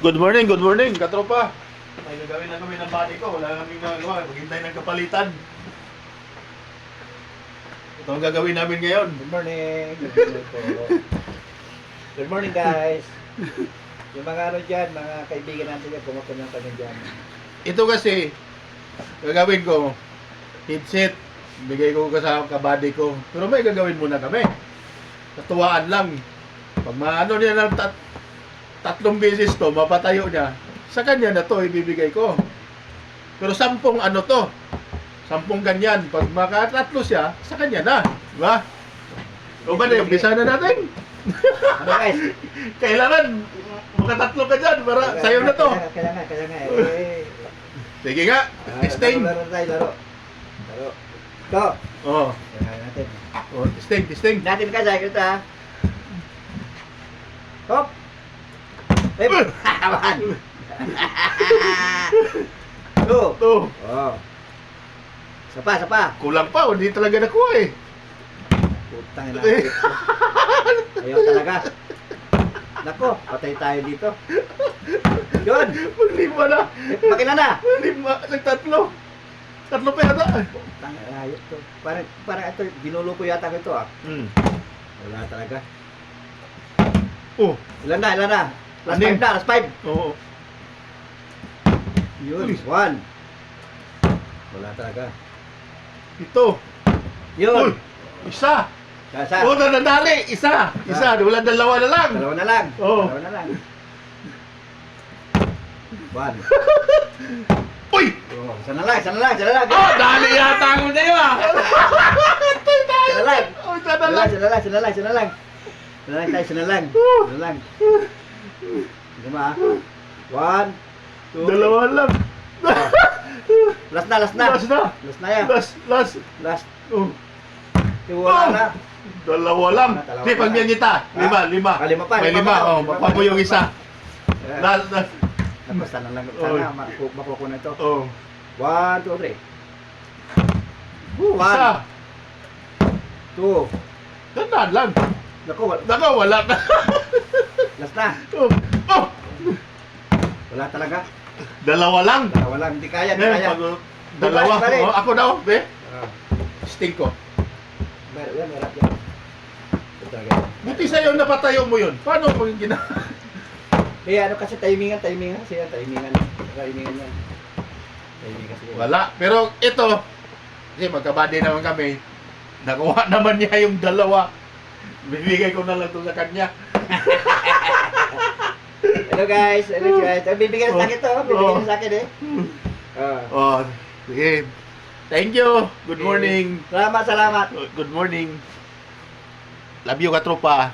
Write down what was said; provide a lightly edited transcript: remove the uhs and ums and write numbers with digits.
Good morning, katropa. May gagawin na kami ng body ko. Wala kaming nagawa. Maghintay ng kapalitan. Ito ang gagawin namin ngayon. Good morning. Good morning po. Good morning, guys. Yung mga ano dyan, mga kaibigan natin dyan, pumapunong kami dyan. Ito kasi, gagawin ko, headset. Bigay ko sa kabady ko. Pero may gagawin muna kami. Katuwaan lang. Pag maano niya ng tatlong beses to, mapatayo niya, sa kanya na to ibibigay ko. Pero 10 ano to, 10 ganyan. Pag makatatlo siya, sa kanya na. Diba? O ba na, umpisa na natin? Ano guys? Kailangan makatatlo ka dyan para sa'yo na to. Kaya nga. Sige nga, testing. Laro tayo, laro. Ito. Oo. Kaya natin. Oh, testing. Natin ka sa kita. Hop! Eh, hawan! Two. To. Oh. Sapa. Kulang pa, hindi talaga nakuha eh. Putang ina. Ayaw talaga. Nako, patay tayo dito. Yun! Maglima na. Makina na! Maglima, nagtatlo. Tatlo pa yata. Putang ina, ayos to. Parang ito, ginulo ko yata ito ah. Wala talaga. Oh, Ilan na? Last Ano 5 na, last 5. oo. Yun, Uy. 1. Wala talaga. Ito. Yun! Uy, isa. Kasa. Oh, nadali. Isa. Wala dalawa na lang. Dalawa na lang. Oo. Dalawa na lang. 1. Uy! Oh, isa na lang. Oh, dali yata ako na yun ah. Isa na lang. Oh, isa na lang. Isa na lang. Sige ba? 1, 2, Dalawa lang. Last na. Last na. Last na yan. Last. Last. Oh. Wala na. Dalawa lang. Dalawa Di, na. pag yan kita. Lima. Ah, lima pa. May lima. Oh, mapa mo yung isa. Last. Tapos sana lang. Oh. Sana makukuha na ito. Oh. 1, 2, 3. Isa. 2. Gandaan lang. Naku, Wala na. last na. Oh. Oh. Wala talaga. Dalawa lang. Dalawa lang. Hindi kaya. Dalawa. Balik. Oh, ako na, be. Ah. Sting ko. Meron yan. Ito talaga. Buti sa'yo napatayo mo yun. Paano mo yung gina... Eh, ano kasi timingan kasi yan. Timingan yan. Timingan kasi yan. Wala. Pero ito, kasi magkabady naman kami, nakuha naman niya yung dalawa. Bibigay ko na lang ito sa kanya. Hello guys. Bibigyan sa akin to. Bibigyan sa akin eh. Oh, sige. Thank you. Good morning. Salamat. Good morning. Love you, katropa.